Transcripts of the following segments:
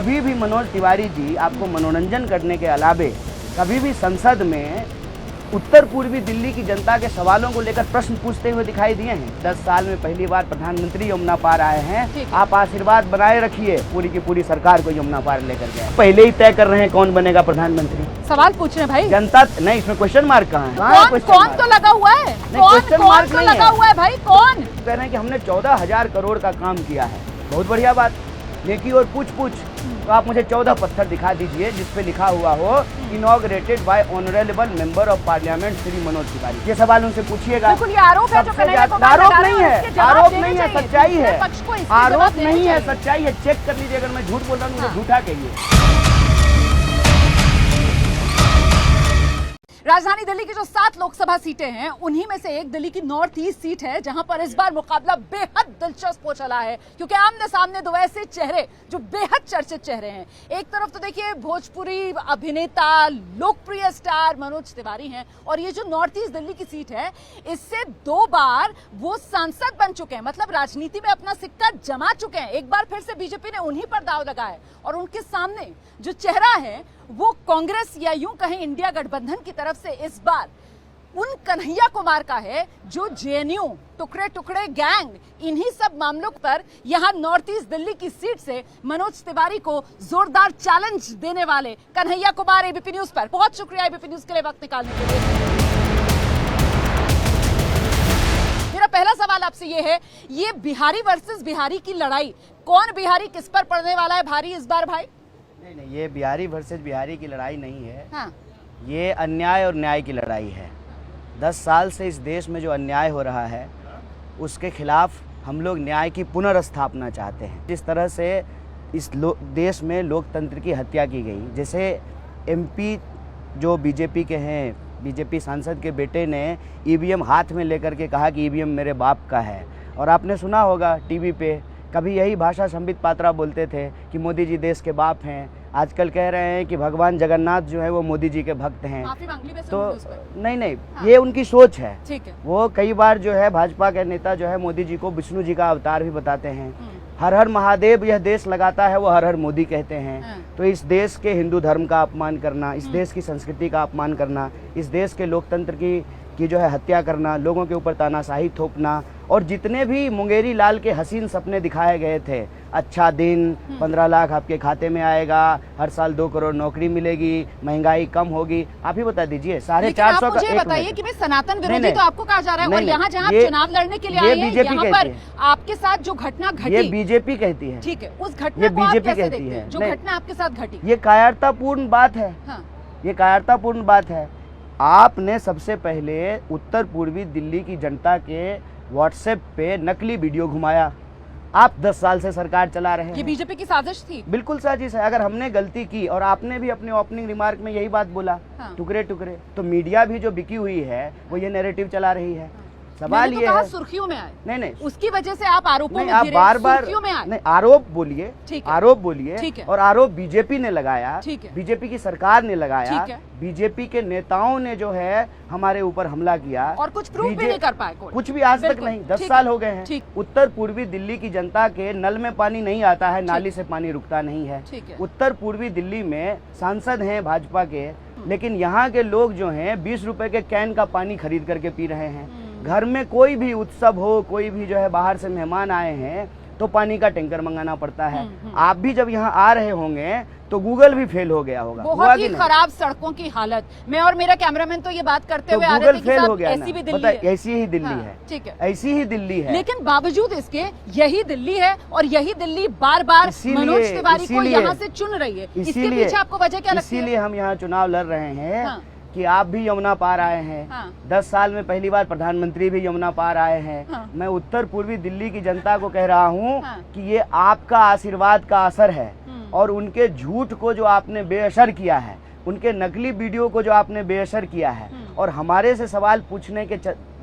कभी भी मनोज तिवारी जी आपको मनोरंजन करने के अलावे कभी भी संसद में उत्तर पूर्वी दिल्ली की जनता के सवालों को लेकर प्रश्न पूछते हुए दिखाई दिए हैं। 10 साल में पहली बार प्रधानमंत्री यमुना पार आए हैं। आप आशीर्वाद बनाए रखिए, पूरी की पूरी सरकार को यमुना पार लेकर गए। पहले ही तय कर रहे हैं कौन बनेगा प्रधानमंत्री। सवाल पूछ रहे हैं भाई। जनता नहीं, इसमें क्वेश्चन मार्क कहाँ है? कौन तो लगा हुआ है, कौन तो लगा हुआ है भाई, कौन कह रहे हैं कि हमने 14,000 करोड़ का काम किया है। बहुत बढ़िया बात, नेकी और पूछ तो आप मुझे 14 पत्थर दिखा दीजिए जिसपे लिखा हुआ हो inaugurated bye honourable member of parliament Shri Manoj Tiwari. ये सवाल उनसे पूछिएगा। बिल्कुल, ये आरोप है जो आरोप नहीं है, आरोप नहीं है, सच्चाई है। आरोप नहीं है, सच्चाई है। चेक कर लीजिए, अगर मैं झूठ बोल रहा हूँ मुझे झूठा कहिए। राजधानी दिल्ली की जो 7 लोकसभा सीटें हैं उन्हीं में से एक दिल्ली की नॉर्थ ईस्ट सीट है, जहां पर इस बार मुकाबला बेहद दिलचस्प हो चला है, क्योंकि आमने सामने दो ऐसे चेहरे जो बेहद चर्चित चेहरे हैं। एक तरफ तो देखिए भोजपुरी अभिनेता, लोकप्रिय स्टार मनोज तिवारी हैं, और ये जो नॉर्थ ईस्ट दिल्ली की सीट है इससे 2 बार वो सांसद बन चुके हैं, मतलब राजनीति में अपना सिक्का जमा चुके हैं। एक बार फिर से बीजेपी ने उन्हीं पर दाव लगाया और उनके सामने जो चेहरा है वो कांग्रेस या यूं कहें इंडिया गठबंधन की तरफ से इस बार उन कन्हैया कुमार का है जो जेएनयू, टुकड़े टुकड़े गैंग, इन्हीं सब मामलों पर यहां नॉर्थ ईस्ट दिल्ली की सीट से मनोज तिवारी को जोरदार चैलेंज देने वाले कन्हैया कुमार एबीपी न्यूज पर। बहुत शुक्रिया एबीपी न्यूज के लिए वक्त निकालने के लिए। मेरा पहला सवाल आपसे ये है, ये बिहारी वर्सेस बिहारी की लड़ाई, कौन बिहारी किस पर पड़ने वाला है भारी इस बार भाई? नहीं, ये बिहारी वर्सेस बिहारी की लड़ाई नहीं है। हाँ। ये अन्याय और न्याय की लड़ाई है। 10 साल से इस देश में जो अन्याय हो रहा है उसके खिलाफ हम लोग न्याय की पुनर्स्थापना चाहते हैं। जिस तरह से इस देश में लोकतंत्र की हत्या की गई, जैसे एमपी जो बीजेपी के हैं, बीजेपी सांसद के बेटे ने ईवीएम हाथ में लेकर के कहा कि ईवीएम मेरे बाप का है, और आपने सुना होगा टीवी पे कभी यही भाषा संबित पात्रा बोलते थे कि मोदी जी देश के बाप हैं। आजकल कह रहे हैं कि भगवान जगन्नाथ जो है वो मोदी जी के भक्त हैं। तो नहीं, हाँ। ये उनकी सोच है। ठीक है। वो कई बार जो है भाजपा के नेता जो है मोदी जी को विष्णु जी का अवतार भी बताते हैं। हर हर महादेव यह देश लगाता है, वो हर हर मोदी कहते हैं। हाँ। तो इस देश के हिंदू धर्म का अपमान करना, इस देश की संस्कृति का अपमान करना, इस देश के लोकतंत्र की जो है हत्या करना, लोगों के ऊपर तानाशाही थोपना, और जितने भी मुंगेरी लाल के हसीन सपने दिखाए गए थे, अच्छा दिन, 15 लाख आपके खाते में आएगा, हर साल 2 करोड़ नौकरी मिलेगी, महंगाई कम होगी, आप ही बता दीजिए। 450 का। मुझे बताइए कि सनातन विरोधी तो आपको कहा जा रहा है, और यहाँ जहाँ आप चुनाव लड़ने के लिए आए हैं, यहाँ पर आपके साथ जो घटना घटी, ये बीजेपी कहती है। ठीक है, उस घटना को आप कैसे देखते हैं? जो घटना आपके साथ घटी, ये कायरतापूर्ण बात है। ये कायरतापूर्ण बात है। आपने सबसे पहले उत्तर पूर्वी दिल्ली की जनता के व्हाट्सएप पे नकली वीडियो घुमाया। आप 10 साल से सरकार चला रहे हैं। ये बीजेपी की साजिश थी। बिल्कुल साजिश है। अगर हमने गलती की, और आपने भी अपने ओपनिंग रिमार्क में यही बात बोला, हाँ। टुकड़े टुकड़े, तो मीडिया भी जो बिकी हुई है वो ये नैरेटिव चला रही है। सवाल ये है, सुर्खियों में आए। नहीं, उसकी वजह से आप आरोपों में आप बार-बार नहीं, आरोप बोलिए, आरोप बोलिए, और आरोप बीजेपी ने लगाया, बीजेपी की सरकार ने लगाया, बीजेपी के नेताओं ने जो है हमारे ऊपर हमला किया, और कुछ प्रूफ भी नहीं कर पाए, कुछ भी आज तक नहीं। 10 साल हो गए हैं। उत्तर पूर्वी दिल्ली की जनता के नल में पानी नहीं आता है, नाली से पानी रुकता नहीं है। उत्तर पूर्वी दिल्ली में सांसद हैं भाजपा के, लेकिन यहाँ के लोग जो हैं 20 रुपए के कैन का पानी खरीद करके पी रहे हैं। घर में कोई भी उत्सव हो, कोई भी जो है बाहर से मेहमान आए हैं तो पानी का टैंकर मंगाना पड़ता है। आप भी जब यहाँ आ रहे होंगे तो गूगल भी फेल हो गया होगा। बहुत ही खराब सड़कों की हालत। मैं और मेरा कैमरामैन तो ये बात करते हुए आ रहे थे कि साहब ऐसी भी दिल्ली है। ऐसी ही दिल्ली है। ठीक है, ऐसी ही दिल्ली है। लेकिन बावजूद इसके यही दिल्ली है, और यही दिल्ली बार बार मनोज तिवारी को यहाँ से चुन रही है। इसके पीछे आपको वजह क्या लगती है? इसीलिए हम यहाँ चुनाव लड़ रहे हैं कि आप भी यमुना पार आए हैं। हाँ। 10 साल में पहली बार प्रधानमंत्री भी यमुना पार आए हैं। हाँ। मैं उत्तर पूर्वी दिल्ली की जनता को कह रहा हूँ कि ये आपका आशीर्वाद का असर है, और उनके झूठ को जो आपने बेअसर किया है, उनके नकली वीडियो को जो आपने बेअसर किया है, और हमारे से सवाल पूछने के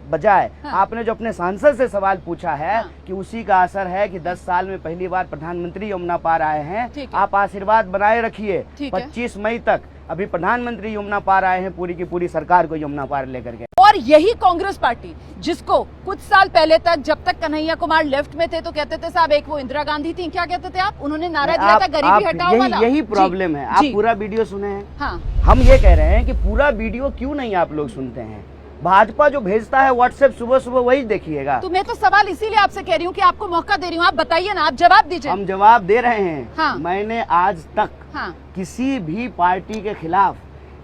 बजाय आपने जो अपने सांसद से सवाल पूछा है, कि उसी का असर है कि 10 साल में पहली बार प्रधानमंत्री यमुना पार आए हैं। आप आशीर्वाद बनाए रखिए, 25 मई तक अभी प्रधानमंत्री यमुना पार आए हैं, पूरी की पूरी सरकार को यमुना पार लेकर के। और यही कांग्रेस पार्टी जिसको कुछ साल पहले तक, जब तक कन्हैया कुमार लेफ्ट में थे तो कहते थे साहब एक वो इंदिरा गांधी थी, क्या कहते थे आप, उन्होंने नारा दिया था गरीबी हटाओ वाला। यही प्रॉब्लम है। आप पूरा वीडियो सुने हैं? हाँ। हम ये कह रहे हैं कि पूरा वीडियो क्यों नहीं आप लोग सुनते हैं? भाजपा जो भेजता है व्हाट्सएप सुबह सुबह वही देखिएगा। तो मैं तो सवाल इसीलिए आपसे कह रही हूँ कि आपको मौका दे रही हूँ, आप बताइए ना, आप जवाब दीजिए। हम जवाब दे रहे हैं। हाँ। मैंने आज तक किसी भी पार्टी के खिलाफ,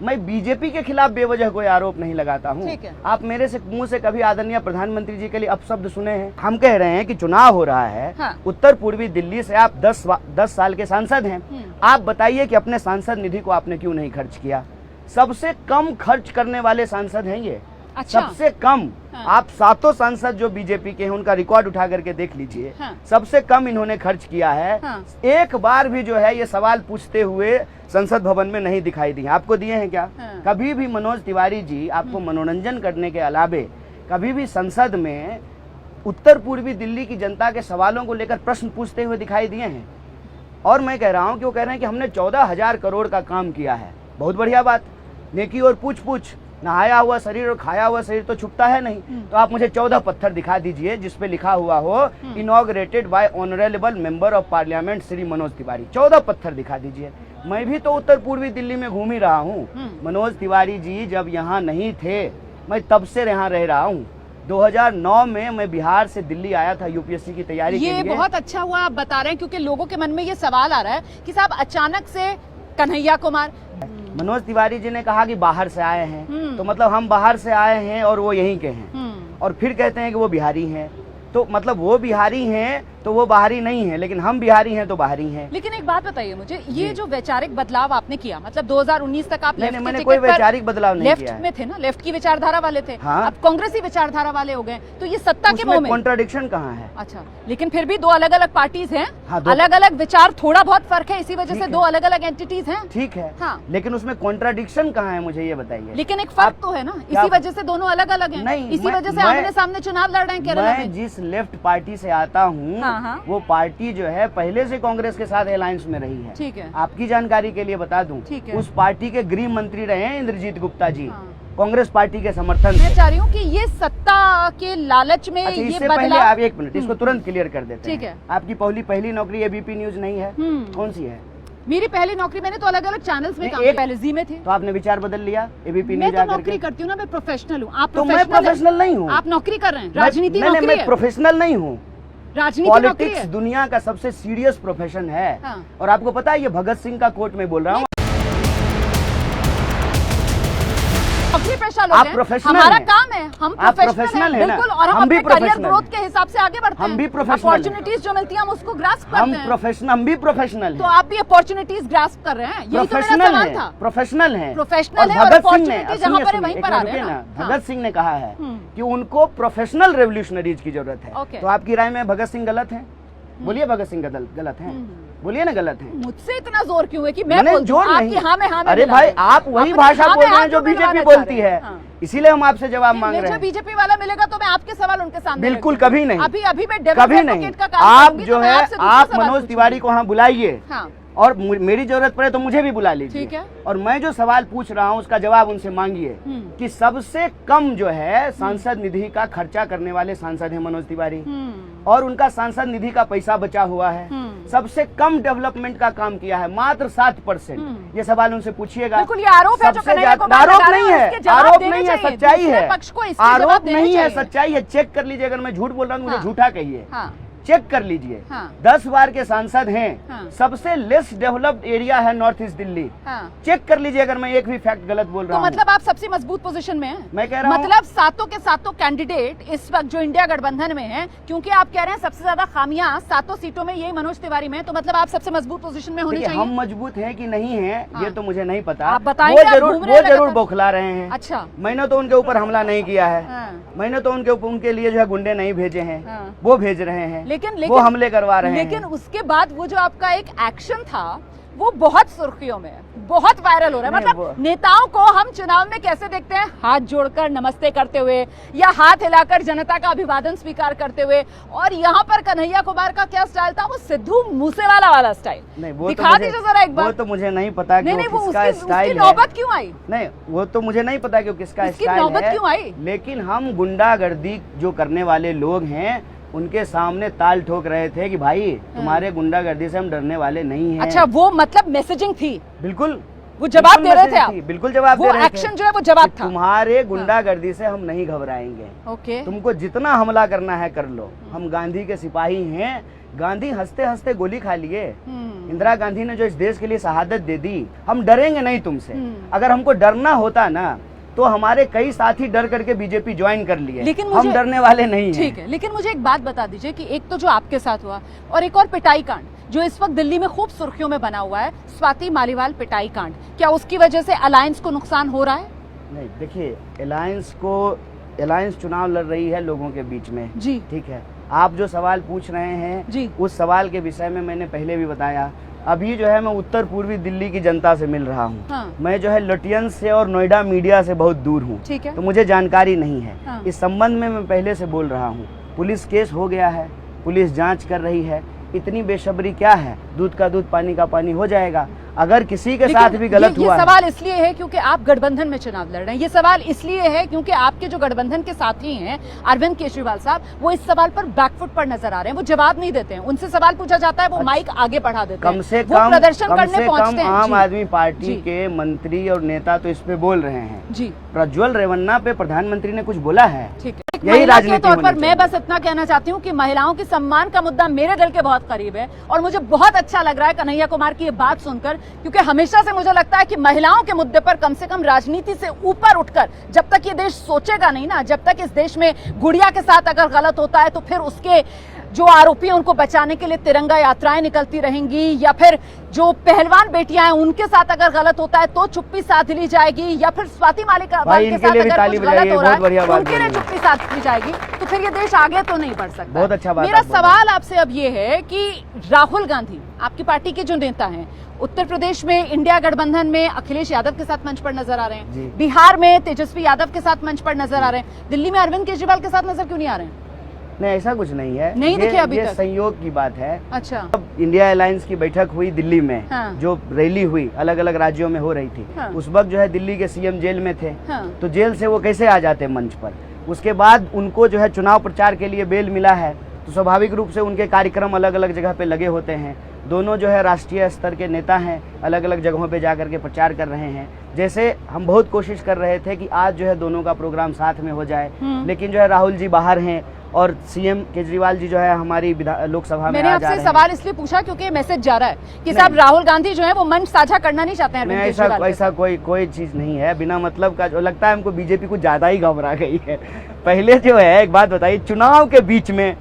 मैं बीजेपी के खिलाफ बेवजह कोई आरोप नहीं लगाता हूँ। आप मेरे से मुंह से कभी आदरणीय प्रधानमंत्री जी के लिए अपशब्द सुने हैं? हम कह रहे हैं कि चुनाव हो रहा है। हाँ। उत्तर पूर्वी दिल्ली से आप 10 साल के सांसद हैं। आप बताइए कि अपने सांसद निधि को आपने क्यों नहीं खर्च किया? सबसे कम खर्च करने वाले सांसद हैं ये। अच्छा। सबसे कम। हाँ। आप 7 सांसद जो बीजेपी के हैं उनका रिकॉर्ड उठा करके देख लीजिए। हाँ। सबसे कम इन्होंने खर्च किया है। हाँ। एक बार भी जो है ये सवाल पूछते हुए संसद भवन में नहीं दिखाई दिए। आपको दिए हैं क्या? हाँ। कभी भी मनोज तिवारी जी आपको मनोरंजन करने के अलावे कभी भी संसद में उत्तर पूर्वी दिल्ली की जनता के सवालों को लेकर प्रश्न पूछते हुए दिखाई दिए हैं? और मैं कह रहा हूं कि वो कह रहे हैं कि हमने 14,000 करोड़ का काम किया है। बहुत बढ़िया बात। नेकी और पूछ नहाया हुआ शरीर और खाया हुआ शरीर तो छुपता है नहीं। तो आप मुझे 14 पत्थर दिखा दीजिए जिसपे लिखा हुआ हो inaugurated bye honourable member of parliament Shri Manoj Tiwari. 14 पत्थर दिखा दीजिए। मैं भी तो उत्तर पूर्वी दिल्ली में घूम ही रहा हूँ। मनोज तिवारी जी जब यहाँ नहीं थे, मैं तब से यहाँ रह रहा हूँ। 2009 में मैं बिहार से दिल्ली आया था यूपीएससी की तैयारी के लिए। ये बहुत अच्छा हुआ आप बता रहे हैं, क्योंकि लोगों के मन में ये सवाल आ रहा है कि साहब अचानक से कन्हैया कुमार। मनोज तिवारी जी ने कहा कि बाहर से आए हैं, तो मतलब हम बाहर से आए हैं और वो यहीं के हैं। और फिर कहते हैं कि वो बिहारी हैं, तो मतलब वो बिहारी हैं तो वो बाहरी नहीं है, लेकिन हम बिहारी हैं तो बाहरी हैं। लेकिन एक बात बताइए मुझे, ये जो वैचारिक बदलाव आपने किया, मतलब 2019 तक आप लेफ्ट मैंने कोई वैचारिक बदलाव नहीं किया है। लेफ्ट में थे ना, लेफ्ट की विचारधारा वाले थे। हाँ? अब कांग्रेसी विचारधारा वाले हो गए, तो ये सत्ता के मोह में कॉन्ट्राडिक्शन कहाँ है? अच्छा, लेकिन फिर भी दो अलग अलग पार्टीज हैं। हाँ, अलग अलग विचार, थोड़ा बहुत फर्क है, इसी वजह से दो अलग अलग एंटिटीज हैं। ठीक है। हाँ। लेकिन उसमें कॉन्ट्राडिक्शन कहाँ है, मुझे ये बताइए। लेकिन एक फर्क तो है ना, इसी वजह से दोनों अलग अलग हैं। नहीं, इसी वजह से आमने सामने चुनाव लड़ रहे हैं केरला में। मैं जिस लेफ्ट पार्टी से आता हूँ वो पार्टी जो है पहले से कांग्रेस के साथ अलायंस में रही है। ठीक है। आपकी जानकारी के लिए बता दूं, उस पार्टी के गृह मंत्री रहे हैं इंद्रजीत गुप्ता जी। कांग्रेस पार्टी के समर्थन मैं चाह रही हूँ कि ये सत्ता के लालच में अच्छा, ये इससे पहले आप एक मिनट इसको तुरंत क्लियर कर देते हैं। ठीक है। आपकी पहली नौकरी एबीपी न्यूज नहीं है? कौन सी है? मेरी पहली नौकरी, मैंने तो अलग अलग चैनल्स में काम किया, पहले जी में थे। तो आपने विचार बदल लिया एबीपी न्यूज आकर? मैं तो नौकरी करती हूँ ना, मैं प्रोफेशनल हूँ। आप तो मैं प्रोफेशनल नहीं हूँ। आप नौकरी कर रहे हैं, राजनीति नौकरी है। मैं प्रोफेशनल नहीं हूँ। राजनीति पॉलिटिक्स दुनिया का सबसे सीरियस प्रोफेशन है। हाँ। और आपको पता है ये भगत सिंह का कोट में बोल रहा हूँ। आप प्रोफेशनल हमारा काम है, हम प्रोफेशनल हैं बिल्कुल, और हम अपने करियर ग्रोथ के हिसाब से आगे बढ़ते हैं। हम भी प्रोफेशनल, अपॉर्चुनिटीज जो मिलती हैं हम उसको ग्रास्प करते हैं। हम भी प्रोफेशनल। तो आप भी अपॉर्चुनिटीज ग्रास्प कर रहे हैं, यही तो मेरा सवाल था। प्रोफेशनल है, प्रोफेशनल है, और अपॉर्चुनिटी जहाँ पर है वहीं पर आ रहे हैं ना। भगत सिंह ने कहा है कि उनको प्रोफेशनल रेवोल्यूशनरीज की जरूरत है। तो आपकी राय में भगत सिंह गलत है? बोलिए भगत सिंह गलत है? बोलिए ना गलत है। मुझसे इतना जोर क्यों है कि मैं जोर नहीं। हाँ में हाँ में अरे भाई आप वही भाषा बोल रहे हैं जो बीजेपी बोलती है, इसीलिए हम आपसे जवाब मांग रहे हैं। बीजेपी वाला मिलेगा तो मैं आपके सवाल उनके सामने बिल्कुल कभी नहीं, अभी मैं कभी नहीं। आप जो है आप मनोज तिवारी को वहाँ बुलाइए और मेरी जरूरत पड़े तो मुझे भी बुला लीजिए। ठीक है। और मैं जो सवाल पूछ रहा हूँ उसका जवाब उनसे मांगिए कि सबसे कम जो है सांसद निधि का खर्चा करने वाले सांसद हैं मनोज तिवारी, और उनका सांसद निधि का पैसा बचा हुआ है। सबसे कम डेवलपमेंट का काम किया है, मात्र 7%। ये सवाल उनसे पूछिएगा। बिल्कुल ये आरोप है जो आरोप नहीं है, आरोप नहीं है, सच्चाई है। आरोप नहीं है, सच्चाई है। चेक कर लीजिए, अगर मैं झूठ बोल रहा हूँ मुझे झूठा कहिए। चेक कर लीजिए। 10 बार के सांसद हैं। सबसे लेस डेवलप्ड एरिया है नॉर्थ ईस्ट दिल्ली। चेक कर लीजिए अगर मैं एक भी फैक्ट गलत बोल रहा हूँ। तो मतलब आप सबसे मजबूत पोजीशन में हैं। मैं कह रहा हूँ मतलब सातों के सातों कैंडिडेट इस वक्त जो इंडिया गठबंधन में हैं, क्योंकि आप कह रहे हैं सबसे ज्यादा खामियां 7 सीटों में यही मनोज तिवारी में, तो मतलब आप सबसे मजबूत पोजीशन में होने चाहिए। हम मजबूत हैं कि नहीं है ये तो मुझे नहीं पता। आप बताइए, वो जरूर बौखला रहे हैं। अच्छा, मैंने तो उनके ऊपर हमला नहीं किया है। मैंने तो उनके लिए जो है गुंडे नहीं भेजे हैं, वो भेज रहे हैं, लेकिन वो हमले करवा रहे हैं। लेकिन उसके बाद वो जो आपका एक एक्शन था वो बहुत सुर्खियों में है, बहुत वायरल हो रहा है। नहीं, मतलब नेताओं को हम चुनाव में कैसे देखते हैं, हाथ जोड़कर नमस्ते करते हुए या हाथ हिलाकर जनता का अभिवादन स्वीकार करते हुए, और यहाँ पर कन्हैया कुमार का क्या स्टाइल था, वो सिद्धू मूसेवाला वाला स्टाइल। नहीं, वो दिखा दीजिए जरा एक बार। वो तो मुझे नहीं पता कि नहीं, वो वो किसका स्टाइल है। नौबत क्यों आई? नहीं, वो तो मुझे नहीं पता कि वो किसका स्टाइल नौबत है, क्यों आई? लेकिन हम गुंडागर्दी जो करने वाले लोग हैं उनके सामने ताल ठोक रहे थे कि भाई तुम्हारे गुंडागर्दी से हम डरने वाले नहीं हैं। अच्छा, वो मतलब मैसेजिंग थी, बिल्कुल वो जवाब दे रहे थे आप? बिल्कुल जवाब दे वो रहे थे। एक्शन जो है वो जवाब था। तुम्हारे गुंडागर्दी से हम नहीं घबराएंगे, ओके। तुमको जितना हमला करना है कर लो, हम गांधी के सिपाही हैं। गांधी हंसते हंसते गोली खा लिए, इंदिरा गांधी ने जो इस देश के लिए शहादत दे दी, हम डरेंगे नहीं तुमसे। अगर हमको डरना होता ना तो हमारे कई साथी डर करके बीजेपी ज्वाइन कर लिए, लेकिन हम डरने वाले नहीं हैं। ठीक है, लेकिन मुझे एक बात बता दीजिए कि एक तो जो आपके साथ हुआ और एक और पिटाई कांड जो इस वक्त दिल्ली में खूब सुर्खियों में बना हुआ है, स्वाति मालीवाल पिटाई कांड, क्या उसकी वजह से अलायंस को नुकसान हो रहा है? नहीं, देखिए, अलायंस चुनाव लड़ रही है लोगों के बीच में जी, ठीक है। आप जो सवाल पूछ रहे हैं जी, उस सवाल के विषय में मैंने पहले भी बताया। अभी जो है मैं उत्तर पूर्वी दिल्ली की जनता से मिल रहा हूँ। हाँ। मैं जो है लुटियन से और नोएडा मीडिया से बहुत दूर हूँ, ठीक है। तो मुझे जानकारी नहीं है। हाँ। इस संबंध में मैं पहले से बोल रहा हूँ, पुलिस केस हो गया है, पुलिस जांच कर रही है, इतनी बेसब्री क्या है, दूध का दूध पानी का पानी हो जाएगा। अगर किसी के साथ भी गलत हुआ ये सवाल इसलिए है क्योंकि आप गठबंधन में चुनाव लड़ रहे हैं। ये सवाल इसलिए है क्योंकि आपके जो गठबंधन के साथी हैं अरविंद केजरीवाल साहब, वो इस सवाल पर बैकफुट पर नजर आ रहे हैं, वो जवाब नहीं देते हैं। उनसे सवाल पूछा जाता है, वो माइक आगे बढ़ा देते हैं, कम से वो प्रदर्शन करने पहुंचते हैं। आम आदमी पार्टी के मंत्री और नेता तो इस पे बोल रहे हैं जी। प्रज्वल रेवन्ना पे प्रधानमंत्री ने कुछ बोला है? ठीक है। यही महिला के राजनीति तौर पर होनी मैं बस इतना कहना चाहती हूँ कि महिलाओं के सम्मान का मुद्दा मेरे दिल के बहुत करीब है, और मुझे बहुत अच्छा लग रहा है कन्हैया कुमार की ये बात सुनकर, क्योंकि हमेशा से मुझे लगता है कि महिलाओं के मुद्दे पर कम से कम राजनीति से ऊपर उठकर, जब तक ये देश सोचेगा नहीं ना, जब तक इस देश में गुड़िया के साथ अगर गलत होता है तो फिर उसके जो आरोपी हैं उनको बचाने के लिए तिरंगा यात्राएं निकलती रहेंगी, या फिर जो पहलवान बेटियां हैं उनके साथ अगर गलत होता है तो चुप्पी साध ली जाएगी, या फिर स्वाति मालिक के साथ अगर कुछ गलत हो रहा है उनके लिए चुप्पी साध ली जाएगी, तो फिर ये देश आगे तो नहीं बढ़ सकता। बहुत अच्छा बात। मेरा सवाल आपसे अब ये है कि राहुल गांधी आपकी पार्टी के जो नेता हैं, उत्तर प्रदेश में इंडिया गठबंधन में अखिलेश यादव के साथ मंच पर नजर आ रहे हैं, बिहार में तेजस्वी यादव के साथ मंच पर नजर आ रहे हैं, दिल्ली में अरविंद केजरीवाल के साथ नजर क्यों नहीं आ रहे हैं? नहीं, ऐसा कुछ नहीं है, नहीं दिखे अभी तक। संयोग की बात है। अच्छा। अब इंडिया अलायंस की बैठक हुई दिल्ली में, हाँ। जो रैली हुई अलग अलग राज्यों में हो रही थी, हाँ। उस वक्त जो है दिल्ली के सीएम जेल में थे, हाँ। तो जेल से वो कैसे आ जाते मंच पर? उसके बाद उनको जो है चुनाव प्रचार के लिए बेल मिला है, तो स्वाभाविक रूप से उनके कार्यक्रम अलग अलग जगह पे लगे होते हैं। दोनों जो है राष्ट्रीय स्तर के नेता हैं, अलग अलग जगहों पे जा करके प्रचार कर रहे हैं। जैसे हम बहुत कोशिश कर रहे थे कि आज जो है दोनों का प्रोग्राम साथ में हो जाए, लेकिन जो है राहुल जी बाहर हैं और सीएम केजरीवाल जी जो है हमारी लोकसभा में मैंने आपसे सवाल इसलिए पूछा क्योंकि मैसेज जा रहा है कि साहब राहुल गांधी जो है वो मंच साझा करना नहीं चाहते हैं। ऐसा कोई चीज नहीं है, बिना मतलब का। जो लगता है हमको बीजेपी कुछ ज्यादा ही घबरा गई है। पहले जो है एक बात बताइए, चुनाव के बीच में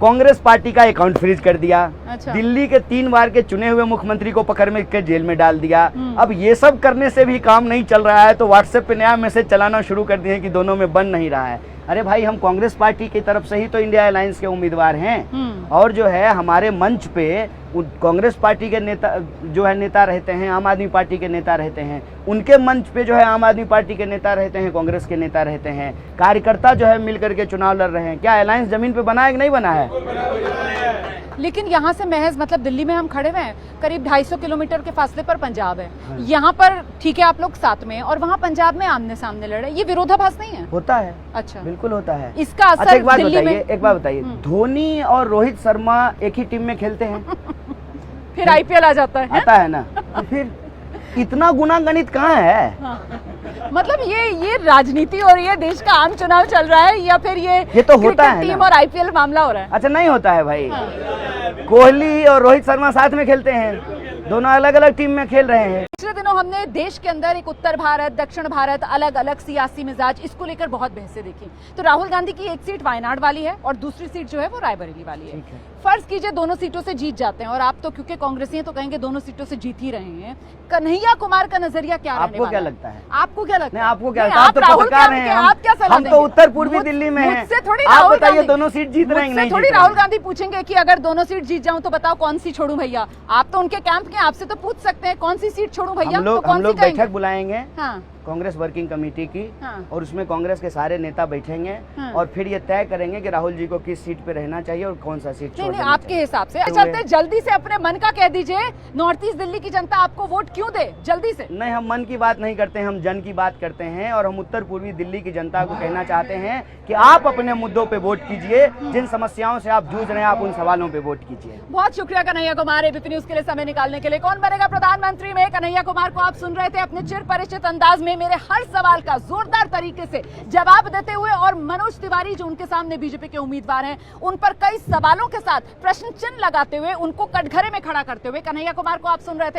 कांग्रेस पार्टी का अकाउंट फ्रीज कर दिया। अच्छा। दिल्ली के 3 बार के चुने हुए मुख्यमंत्री को पकड़ में के जेल में डाल दिया। अब ये सब करने से भी काम नहीं चल रहा है तो व्हाट्सएप पे नया मैसेज चलाना शुरू कर दिए कि दोनों में बन नहीं रहा है। अरे भाई, हम कांग्रेस पार्टी की तरफ से ही तो इंडिया अलायंस के उम्मीदवार हैं, और जो है हमारे मंच पे कांग्रेस पार्टी के नेता रहते हैं, आम आदमी पार्टी के नेता रहते हैं, उनके मंच पे जो है आम आदमी पार्टी के नेता रहते हैं, कांग्रेस के नेता रहते हैं, कार्यकर्ता जो है मिल करके चुनाव लड़ रहे हैं। क्या अलायंस जमीन पे बना है कि नहीं बना है? लेकिन यहाँ से महज मतलब दिल्ली में हम खड़े हुए हैं, करीब 250 किलोमीटर के फासले पर पंजाब है। हाँ। यहाँ पर ठीक है आप लोग साथ में, और वहाँ पंजाब में आमने सामने लड़ रहे हैं, ये विरोधाभास नहीं है? होता है। अच्छा, बिल्कुल होता है। इसका असर अच्छा, एक बात बताइए, धोनी और रोहित शर्मा एक ही टीम में खेलते हैं फिर आईपीएल आ जाता है, आता है ना, तो फिर इतना गुना गणित कहाँ है? हाँ। मतलब ये राजनीति हो रही है, देश का आम चुनाव चल रहा है, या फिर ये तो होता है टीम और आईपीएल मामला हो रहा है? अच्छा, नहीं होता है भाई। हाँ। कोहली और रोहित शर्मा साथ में खेलते हैं, दोनों अलग अलग टीम में खेल रहे हैं। पिछले दिनों हमने देश के अंदर एक उत्तर भारत दक्षिण भारत अलग अलग सियासी मिजाज, इसको लेकर बहुत बहसें देखी। तो राहुल गांधी की एक सीट वायनाड वाली है और दूसरी सीट जो है वो रायबरेली वाली है। फर्ज कीजिए दोनों सीटों से जीत जाते हैं, और आप तो क्योंकि कांग्रेसी हैं तो कहेंगे दोनों सीटों से जीत ही रहे हैं, कन्हैया कुमार का नजरिया क्या रहने आपको वाला क्या है? लगता है? आपको क्या लगता नहीं, है? आपको क्या नहीं, लगता है? आप तो राहुल पत्रकार गांधी हैं, के- आप क्या सलाह हम तो देंगे? उत्तर पूर्वी मुझ- दिल्ली में हैं। मुझसे थोड़ी आप राहुल बताइए गांधी- दोनों सीट जीत रहे हैं कि मुझसे नहीं थोड़ी जीत रहे राहुल हैं? गांधी पूछेंगे कि अगर दोनों सीट जीत जाऊं तो बताओ कौन सी छोड़ूं भैया। आप तो उनके कैंप के, आपसे तो पूछ सकते हैं कौन सी सीट छोड़ूं भैया, हम तो लोग कौन सी कहेंगे? बैठक बुलाएंगे हाँ कांग्रेस वर्किंग कमेटी की, हाँ। और उसमें कांग्रेस के सारे नेता बैठेंगे हाँ। और फिर ये तय करेंगे कि राहुल जी को किस सीट पे रहना चाहिए और कौन सा सीट नहीं छोड़ नहीं, देना आपके चाहिए। हिसाब से चलते जल्दी से अपने मन का कह दीजिए, नॉर्थ ईस्ट दिल्ली की जनता आपको वोट क्यों दे, जल्दी से। नहीं, हम मन की बात नहीं करते हैं, हम जन की बात करते हैं, और हम उत्तर पूर्वी दिल्ली की जनता को कहना चाहते हैं कि आप अपने मुद्दों पे वोट कीजिए, जिन समस्याओं से आप जूझ रहे हैं आप उन सवालों पे वोट कीजिए। बहुत शुक्रिया कन्हैया कुमार एबीपी न्यूज के लिए समय निकालने के लिए। कौन बनेगा प्रधानमंत्री में कन्हैया कुमार को आप सुन रहे थे अपने चिर परिचित अंदाज में मेरे हर सवाल का जोरदार तरीके से जवाब देते हुए, और मनोज तिवारी जो उनके सामने बीजेपी के उम्मीदवार हैं उन पर कई सवालों के साथ प्रश्न चिन्ह लगाते हुए, उनको कटघरे में खड़ा करते हुए कन्हैया कुमार को आप सुन रहे थे।